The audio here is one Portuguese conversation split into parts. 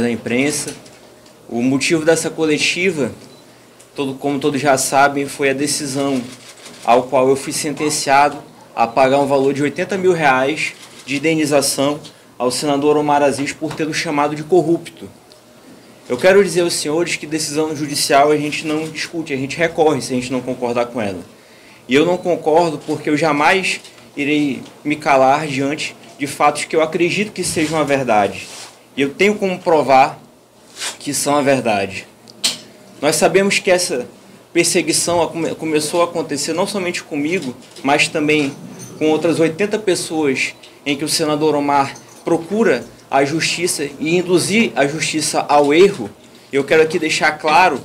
da imprensa. O motivo dessa coletiva, como todos já sabem, foi a decisão ao qual eu fui sentenciado a pagar um valor de R$80 mil de indenização ao senador Omar Aziz por tê-lo chamado de corrupto. Eu quero dizer aos senhores que decisão judicial a gente não discute, a gente recorre se a gente não concordar com ela. E eu não concordo porque eu jamais irei me calar diante de fatos que eu acredito que sejam a verdade. E eu tenho como provar que são a verdade. Nós sabemos que essa perseguição começou a acontecer não somente comigo, mas também com outras 80 pessoas em que o senador Omar procura a justiça e induzir a justiça ao erro. Eu quero aqui deixar claro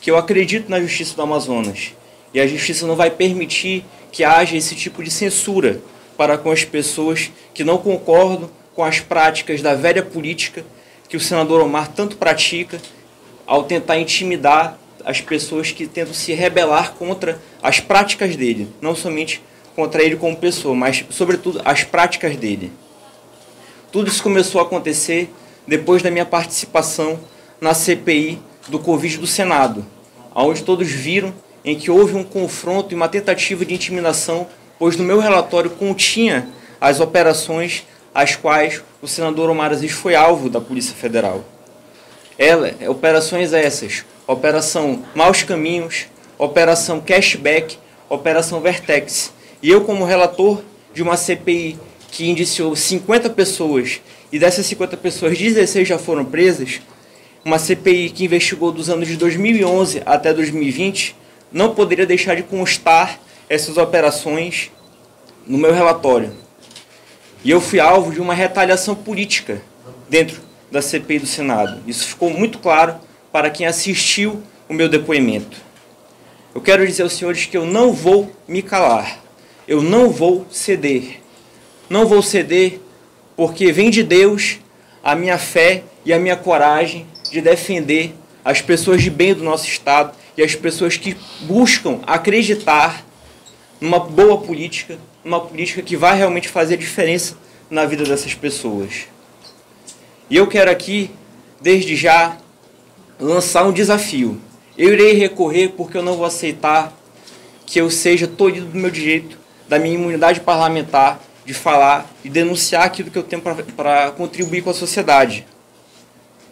que eu acredito na justiça do Amazonas. E a justiça não vai permitir que haja esse tipo de censura para com as pessoas que não concordam com as práticas da velha política que o senador Omar tanto pratica ao tentar intimidar as pessoas que tentam se rebelar contra as práticas dele, não somente contra ele como pessoa, mas sobretudo as práticas dele. Tudo isso começou a acontecer depois da minha participação na CPI do Covid do Senado, onde todos viram em que houve um confronto e uma tentativa de intimidação, pois no meu relatório continha as operações às quais o senador Omar Aziz foi alvo da Polícia Federal. Operações essas: Operação Maus Caminhos, Operação Cashback, Operação Vertex. E eu, como relator de uma CPI que indiciou 50 pessoas, e dessas 50 pessoas, 16 já foram presas, uma CPI que investigou dos anos de 2011 até 2020, não poderia deixar de constar essas operações no meu relatório. E eu fui alvo de uma retaliação política dentro da CPI do Senado. Isso ficou muito claro para quem assistiu o meu depoimento. Eu quero dizer aos senhores que eu não vou me calar. Eu não vou ceder. Não vou ceder porque vem de Deus a minha fé e a minha coragem de defender as pessoas de bem do nosso Estado e as pessoas que buscam acreditar numa boa política, numa política que vai realmente fazer diferença na vida dessas pessoas. E eu quero aqui, desde já, lançar um desafio. Eu irei recorrer porque eu não vou aceitar que eu seja tolhido do meu direito, da minha imunidade parlamentar, de falar e denunciar aquilo que eu tenho para contribuir com a sociedade.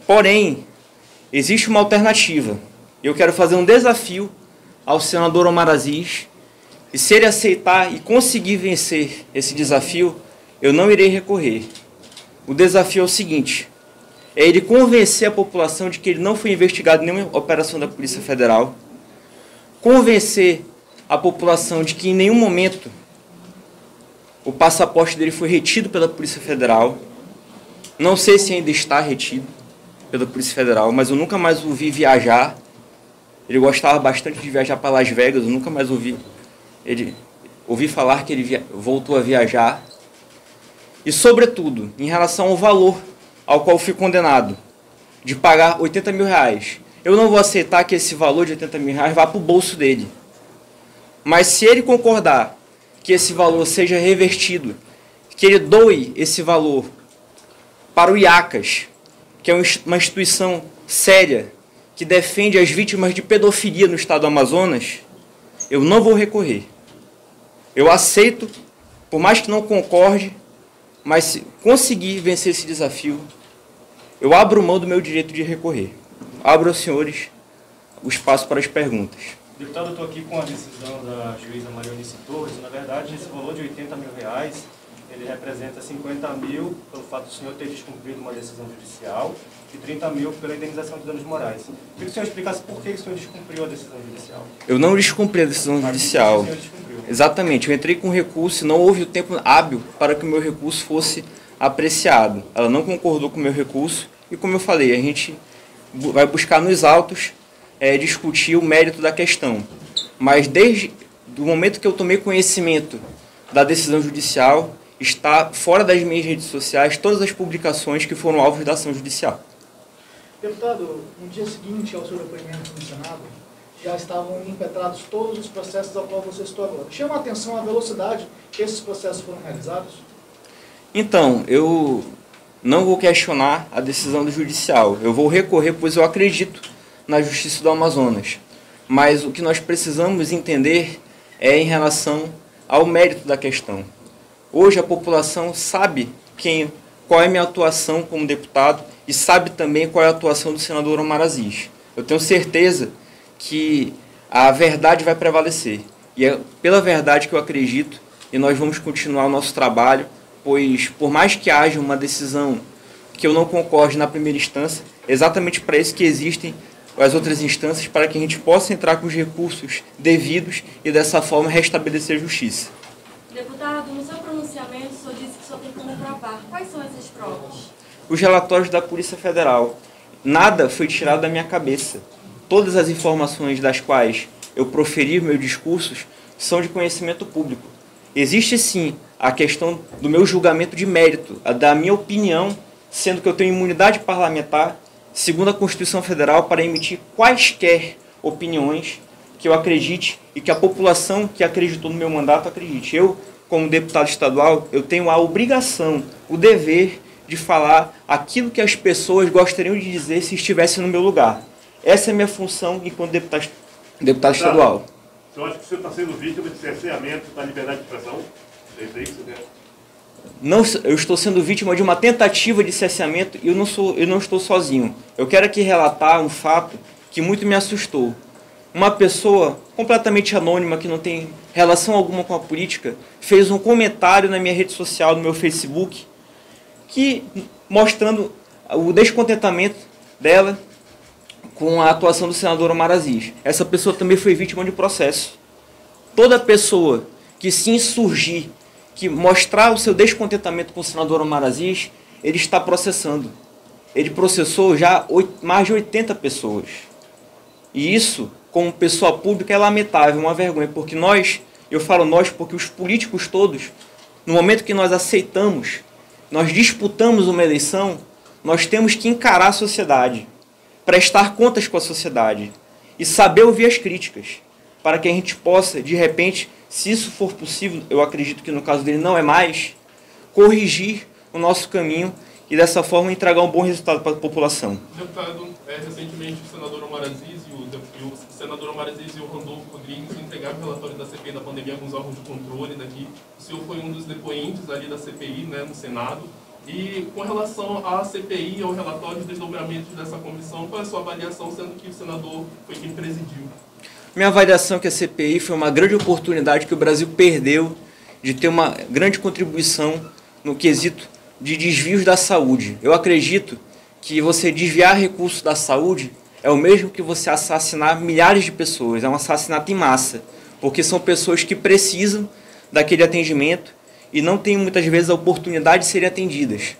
Porém, existe uma alternativa. Eu quero fazer um desafio ao senador Omar Aziz, e se ele aceitar e conseguir vencer esse desafio, eu não irei recorrer. O desafio é o seguinte: é ele convencer a população de que ele não foi investigado em nenhuma operação da Polícia Federal, convencer a população de que em nenhum momento o passaporte dele foi retido pela Polícia Federal. Não sei se ainda está retido pela Polícia Federal, mas eu nunca mais o vi viajar. Ele gostava bastante de viajar para Las Vegas, eu nunca mais ouvi falar que ele voltou a viajar. E, sobretudo, em relação ao valor ao qual fui condenado, de pagar R$80 mil, eu não vou aceitar que esse valor de R$80 mil vá para o bolso dele. Mas se ele concordar que esse valor seja revertido, que ele doe esse valor para o IACAS, que é uma instituição séria que defende as vítimas de pedofilia no estado do Amazonas, eu não vou recorrer. Eu aceito, por mais que não concorde, mas se conseguir vencer esse desafio, eu abro mão do meu direito de recorrer. Abro aos senhores o espaço para as perguntas. Deputado, eu estou aqui com a decisão da juíza Marionice Torres. Na verdade, esse valor de R$80 mil, ele representa 50 mil pelo fato do senhor ter descumprido uma decisão judicial e 30 mil pela indenização de danos morais. Queria que o senhor explicasse por que o senhor descumpriu a decisão judicial. Eu não descumpri a decisão judicial. Exatamente, eu entrei com recurso e não houve o tempo hábil para que o meu recurso fosse apreciado. Ela não concordou com o meu recurso e, como eu falei, a gente vai buscar nos autos discutir o mérito da questão. Mas desde o momento que eu tomei conhecimento da decisão judicial, está fora das minhas redes sociais todas as publicações que foram alvos da ação judicial. Deputado, no dia seguinte ao seu depoimento no Senado, já estavam impetrados todos os processos ao qual você citou agora. Chama a atenção a velocidade que esses processos foram realizados? Então, eu não vou questionar a decisão do judicial. Eu vou recorrer, pois eu acredito na Justiça do Amazonas. Mas o que nós precisamos entender é em relação ao mérito da questão. Hoje a população sabe qual é a minha atuação como deputado e sabe também qual é a atuação do senador Omar Aziz. Eu tenho certeza que a verdade vai prevalecer. E é pela verdade que eu acredito, e nós vamos continuar o nosso trabalho, pois por mais que haja uma decisão que eu não concorde na primeira instância, é exatamente para isso que existem as outras instâncias, para que a gente possa entrar com os recursos devidos e dessa forma restabelecer a justiça. Deputado, no seu pronunciamento, o senhor disse que só tem como provar. Quais são essas provas? Os relatórios da Polícia Federal. Nada foi tirado da minha cabeça. Todas as informações das quais eu proferi meus discursos são de conhecimento público. Existe sim a questão do meu julgamento de mérito, da minha opinião, sendo que eu tenho imunidade parlamentar, segundo a Constituição Federal, para emitir quaisquer opiniões que eu acredite e que a população que acreditou no meu mandato acredite. Eu, como deputado estadual, eu tenho a obrigação, o dever de falar aquilo que as pessoas gostariam de dizer se estivessem no meu lugar. Essa é a minha função enquanto deputado estadual. Você acha que você está sendo vítima de cerceamento da liberdade de expressão? É isso aí que você quer? Não, eu estou sendo vítima de uma tentativa de cerceamento e eu não estou sozinho. Eu quero aqui relatar um fato que muito me assustou. Uma pessoa completamente anônima, que não tem relação alguma com a política, fez um comentário na minha rede social, no meu Facebook, mostrando o descontentamento dela com a atuação do senador Omar Aziz. Essa pessoa também foi vítima de processo. Toda pessoa que se insurgir, que mostrar o seu descontentamento com o senador Omar Aziz, ele está processando. Ele processou já mais de 80 pessoas. E isso, como pessoa pública, é lamentável, uma vergonha, porque eu falo nós porque os políticos todos, no momento que nós aceitamos, nós disputamos uma eleição, nós temos que encarar a sociedade, prestar contas com a sociedade e saber ouvir as críticas, para que a gente possa, de repente, se isso for possível, eu acredito que no caso dele não é mais, corrigir o nosso caminho e dessa forma entregar um bom resultado para a população. Deputado, recentemente o senador Omar Aziz e o Randolfo Rodrigues entregaram o relatório da CPI da pandemia a alguns órgãos de controle daqui. O senhor foi um dos depoentes ali da CPI, né, no Senado. E com relação à CPI e ao relatório dos desdobramentos dessa comissão, qual é a sua avaliação, sendo que o senador foi quem presidiu? Minha avaliação é que a CPI foi uma grande oportunidade que o Brasil perdeu de ter uma grande contribuição no quesito de desvios da saúde. Eu acredito que você desviar recursos da saúde é o mesmo que você assassinar milhares de pessoas, é um assassinato em massa, porque são pessoas que precisam daquele atendimento e não têm muitas vezes a oportunidade de serem atendidas.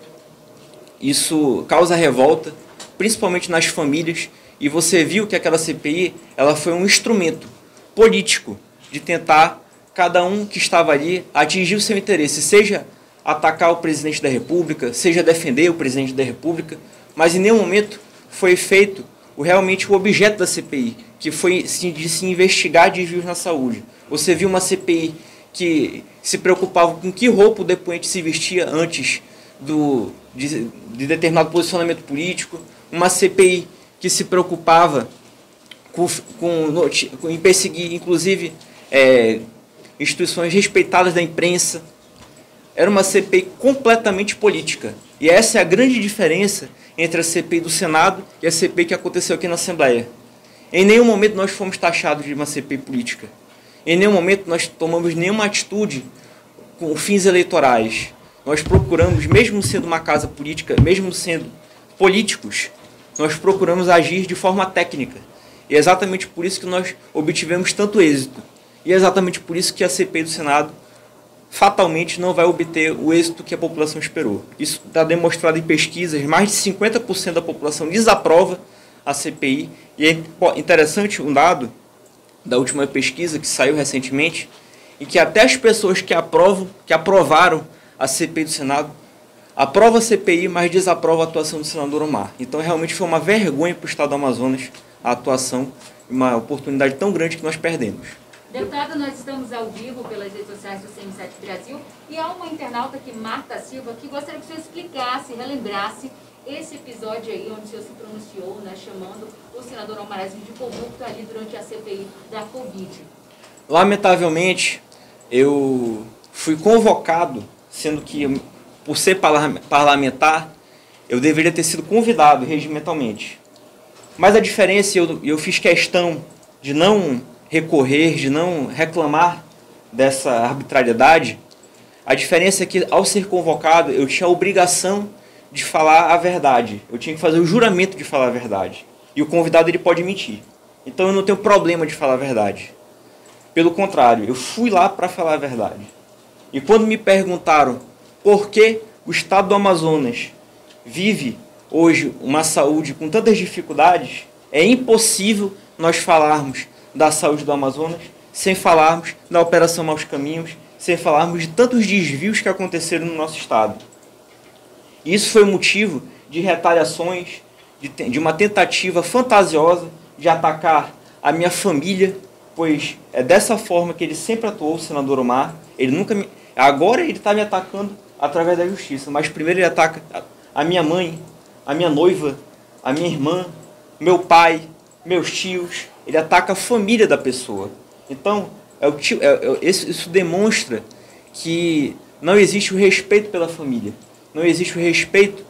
Isso causa revolta, principalmente nas famílias, e você viu que aquela CPI ela foi um instrumento político de tentar, cada um que estava ali, atingir o seu interesse, seja atacar o presidente da República, seja defender o presidente da República, mas em nenhum momento foi feito realmente o objeto da CPI, que foi de se investigar desvios na saúde. Você viu uma CPI que se preocupava com que roupa o depoente se vestia antes de determinado posicionamento político, uma CPI que se preocupava em perseguir, inclusive, instituições respeitadas da imprensa. Era uma CPI completamente política. E essa é a grande diferença entre a CPI do Senado e a CPI que aconteceu aqui na Assembleia. Em nenhum momento nós fomos taxados de uma CPI política. Em nenhum momento nós tomamos nenhuma atitude com fins eleitorais. Nós procuramos, mesmo sendo uma casa política, mesmo sendo políticos, nós procuramos agir de forma técnica. E é exatamente por isso que nós obtivemos tanto êxito. E é exatamente por isso que a CPI do Senado fatalmente não vai obter o êxito que a população esperou. Isso está demonstrado em pesquisas, mais de 50% da população desaprova a CPI. E é interessante um dado da última pesquisa que saiu recentemente, em que até as pessoas que aprovaram a CPI do Senado, aprova a CPI, mas desaprova a atuação do senador Omar. Então realmente foi uma vergonha para o estado do Amazonas a atuação, uma oportunidade tão grande que nós perdemos. Deputado, nós estamos ao vivo pelas redes sociais do CM7 Brasil e há uma internauta aqui, Marta Silva, que gostaria que o senhor explicasse, relembrasse esse episódio aí onde o senhor se pronunciou, né, chamando o senador Omar Aziz de corrupto ali durante a CPI da Covid. Lamentavelmente, eu fui convocado, sendo que, por ser parlamentar, eu deveria ter sido convidado regimentalmente. Mas a diferença, eu fiz questão de não recorrer, de não reclamar dessa arbitrariedade. A diferença é que, ao ser convocado, eu tinha a obrigação de falar a verdade. Eu tinha que fazer o juramento de falar a verdade. E o convidado ele pode mentir. Então eu não tenho problema de falar a verdade. Pelo contrário, eu fui lá para falar a verdade. E quando me perguntaram por que o estado do Amazonas vive hoje uma saúde com tantas dificuldades, é impossível nós falarmos da saúde do Amazonas sem falarmos da Operação Maus Caminhos, sem falarmos de tantos desvios que aconteceram no nosso estado. Isso foi motivo de retaliações, de uma tentativa fantasiosa de atacar a minha família, pois é dessa forma que ele sempre atuou, o senador Omar. Ele nunca me... Agora ele está me atacando através da justiça, mas primeiro ele ataca a minha mãe, a minha noiva, a minha irmã, meu pai, meus tios. Ele ataca a família da pessoa. Então, isso demonstra que não existe o respeito pela família. Não existe o respeito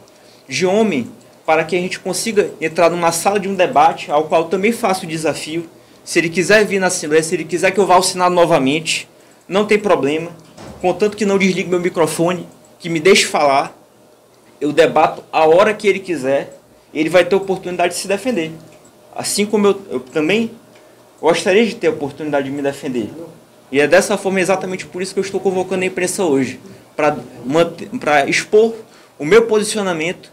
de homem para que a gente consiga entrar numa sala de um debate, ao qual também faço o desafio. Se ele quiser vir na Assembleia, se ele quiser que eu vá ao Senado novamente, não tem problema. Contanto que não desligue meu microfone, que me deixe falar, eu debato a hora que ele quiser, e ele vai ter a oportunidade de se defender. Assim como eu também gostaria de ter a oportunidade de me defender. E é dessa forma, exatamente por isso que eu estou convocando a imprensa hoje, para expor o meu posicionamento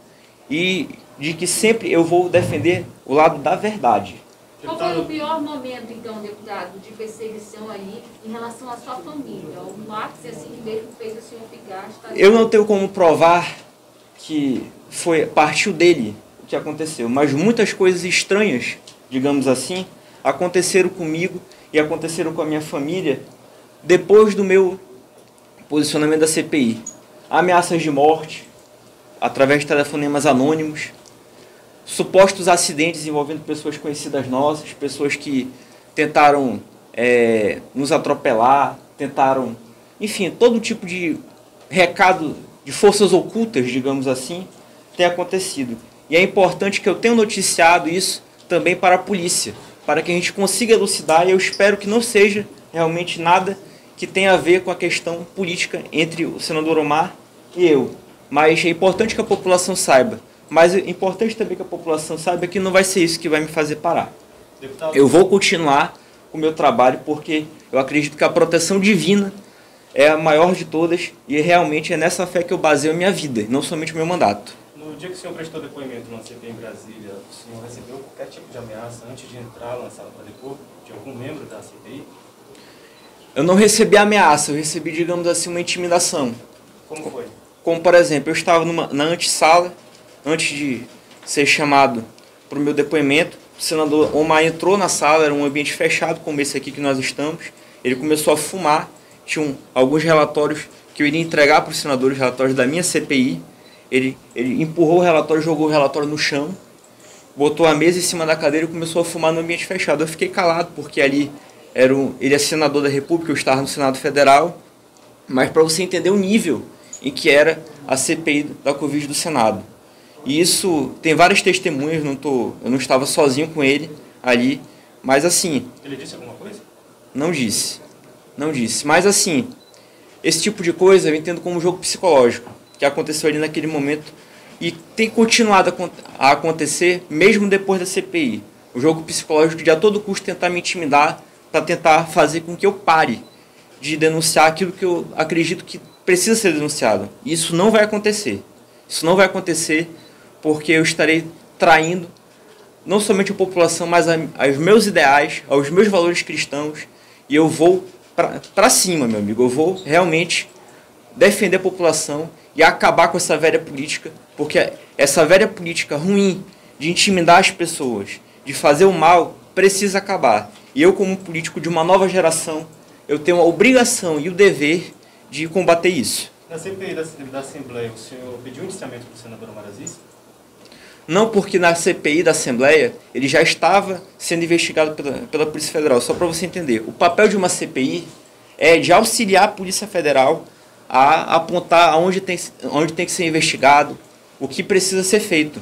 e de que sempre eu vou defender o lado da verdade. Qual foi o pior momento, então, deputado, de perseguição ali em relação à sua família? O ápice assim que mesmo fez o senhor ficar... Eu não tenho como provar que partiu dele o que aconteceu, mas muitas coisas estranhas, digamos assim, aconteceram comigo e aconteceram com a minha família depois do meu posicionamento da CPI. Ameaças de morte, através de telefonemas anônimos, supostos acidentes envolvendo pessoas conhecidas nossas, pessoas que tentaram nos atropelar, tentaram, enfim, todo tipo de recado de forças ocultas, digamos assim, tem acontecido. E é importante que eu tenha noticiado isso também para a polícia, para que a gente consiga elucidar, e eu espero que não seja realmente nada que tenha a ver com a questão política entre o senador Omar e eu. Mas é importante que a população saiba. Mas é importante também que a população saiba que não vai ser isso que vai me fazer parar. Deputado, eu vou continuar com o meu trabalho porque eu acredito que a proteção divina é a maior de todas e realmente é nessa fé que eu baseio a minha vida, não somente o meu mandato. No dia que o senhor prestou depoimento na CPI em Brasília, o senhor recebeu qualquer tipo de ameaça antes de entrar na sala para depor de algum membro da CPI? Eu não recebi ameaça, eu recebi, digamos assim, uma intimidação. Como foi? Como, por exemplo, eu estava na antessala, antes de ser chamado para o meu depoimento, o senador Omar entrou na sala, era um ambiente fechado como esse aqui que nós estamos, ele começou a fumar, tinham alguns relatórios que eu iria entregar para os senadores, relatórios da minha CPI, ele empurrou o relatório, jogou o relatório no chão, botou a mesa em cima da cadeira e começou a fumar no ambiente fechado. Eu fiquei calado, porque ali ele é senador da República, eu estava no Senado Federal, mas para você entender o nível em que era a CPI da Covid do Senado. E isso tem várias testemunhas, eu não estava sozinho com ele ali, mas assim... Ele disse alguma coisa? Não disse, mas assim, esse tipo de coisa eu entendo como um jogo psicológico, que aconteceu ali naquele momento e tem continuado a acontecer mesmo depois da CPI. O jogo psicológico de a todo custo tentar me intimidar para tentar fazer com que eu pare de denunciar aquilo que eu acredito que precisa ser denunciado. E isso não vai acontecer. Isso não vai acontecer porque eu estarei traindo não somente a população, mas aos meus ideais, aos meus valores cristãos, e eu vou para cima, meu amigo. Eu vou realmente defender a população e acabar com essa velha política, porque essa velha política ruim de intimidar as pessoas, de fazer o mal, precisa acabar. E eu, como político de uma nova geração, eu tenho a obrigação e o dever de combater isso. Na CPI da Assembleia, o senhor pediu indiciamento para o senador Omar Aziz? Não, porque na CPI da Assembleia ele já estava sendo investigado pela Polícia Federal. Só para você entender, o papel de uma CPI é de auxiliar a Polícia Federal a apontar onde tem que ser investigado, o que precisa ser feito.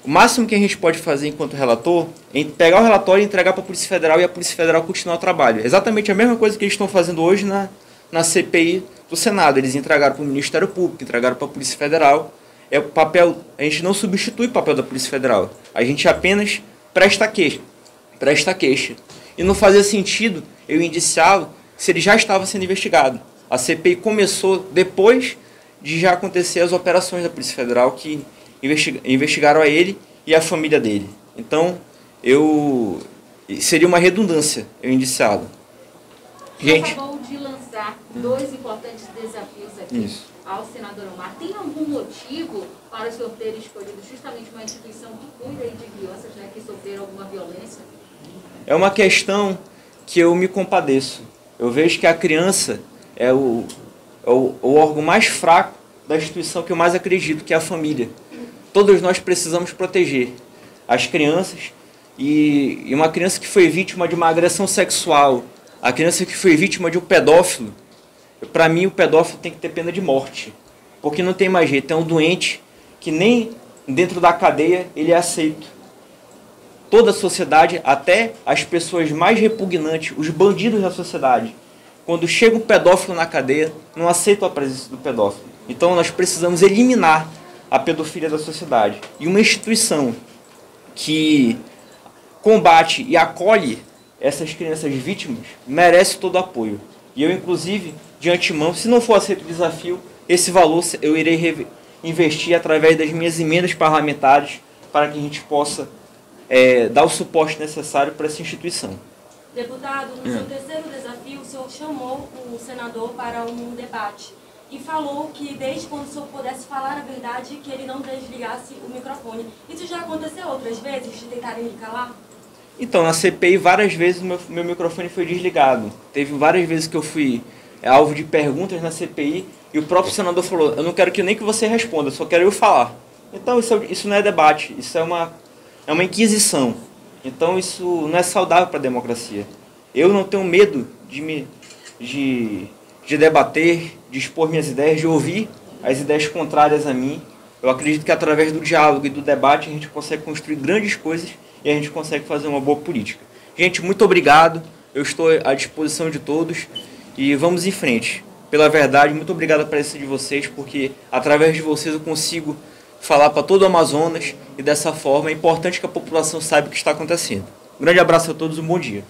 O máximo que a gente pode fazer enquanto relator é pegar o relatório e entregar para a Polícia Federal e a Polícia Federal continuar o trabalho. Exatamente a mesma coisa que eles estão fazendo hoje na CPI do Senado. Eles entregaram para o Ministério Público, entregaram para a Polícia Federal. É o papel, a gente não substitui o papel da Polícia Federal. A gente apenas presta queixa. E não fazia sentido eu indiciá-lo se ele já estava sendo investigado. A CPI começou depois de já acontecer as operações da Polícia Federal que investigaram a ele e a família dele. Então, seria uma redundância eu indiciá-lo. Gente, acabou de lançar 2 importantes desafios aqui ao senador Omar. Tem algum motivo para o senhor ter escolhido justamente uma instituição que cuida aí de crianças, né, que sofreram alguma violência? É uma questão que eu me compadeço. Eu vejo que a criança é o órgão mais fraco da instituição que eu mais acredito, que é a família. Todos nós precisamos proteger as crianças e uma criança que foi vítima de uma agressão sexual, a criança que foi vítima de um pedófilo, para mim o pedófilo tem que ter pena de morte, porque não tem mais jeito, é um doente que nem dentro da cadeia ele é aceito. Toda a sociedade, até as pessoas mais repugnantes, os bandidos da sociedade, quando chega um pedófilo na cadeia, não aceitam a presença do pedófilo. Então nós precisamos eliminar a pedofilia da sociedade. E uma instituição que combate e acolhe essas crianças vítimas merece todo o apoio. E eu, inclusive, de antemão, se não for aceito o desafio, esse valor eu irei investir através das minhas emendas parlamentares para que a gente possa dar o suporte necessário para essa instituição. Deputado, no seu terceiro desafio, o senhor chamou o senador para um debate e falou que desde quando o senhor pudesse falar a verdade, que ele não desligasse o microfone. Isso já aconteceu outras vezes, de tentarem lhe calar? Então, na CPI, várias vezes o meu microfone foi desligado. Teve várias vezes que eu fui alvo de perguntas na CPI e o próprio senador falou, eu não quero que nem que você responda, só quero eu falar. Então, isso não é debate, isso é uma inquisição. Então, isso não é saudável para a democracia. Eu não tenho medo de debater, de expor minhas ideias, de ouvir as ideias contrárias a mim. Eu acredito que através do diálogo e do debate a gente consegue construir grandes coisas e a gente consegue fazer uma boa política. Gente, muito obrigado. Eu estou à disposição de todos e vamos em frente. Pela verdade, muito obrigado pela presença de vocês, porque através de vocês eu consigo falar para todo o Amazonas e dessa forma é importante que a população saiba o que está acontecendo. Um grande abraço a todos e um bom dia.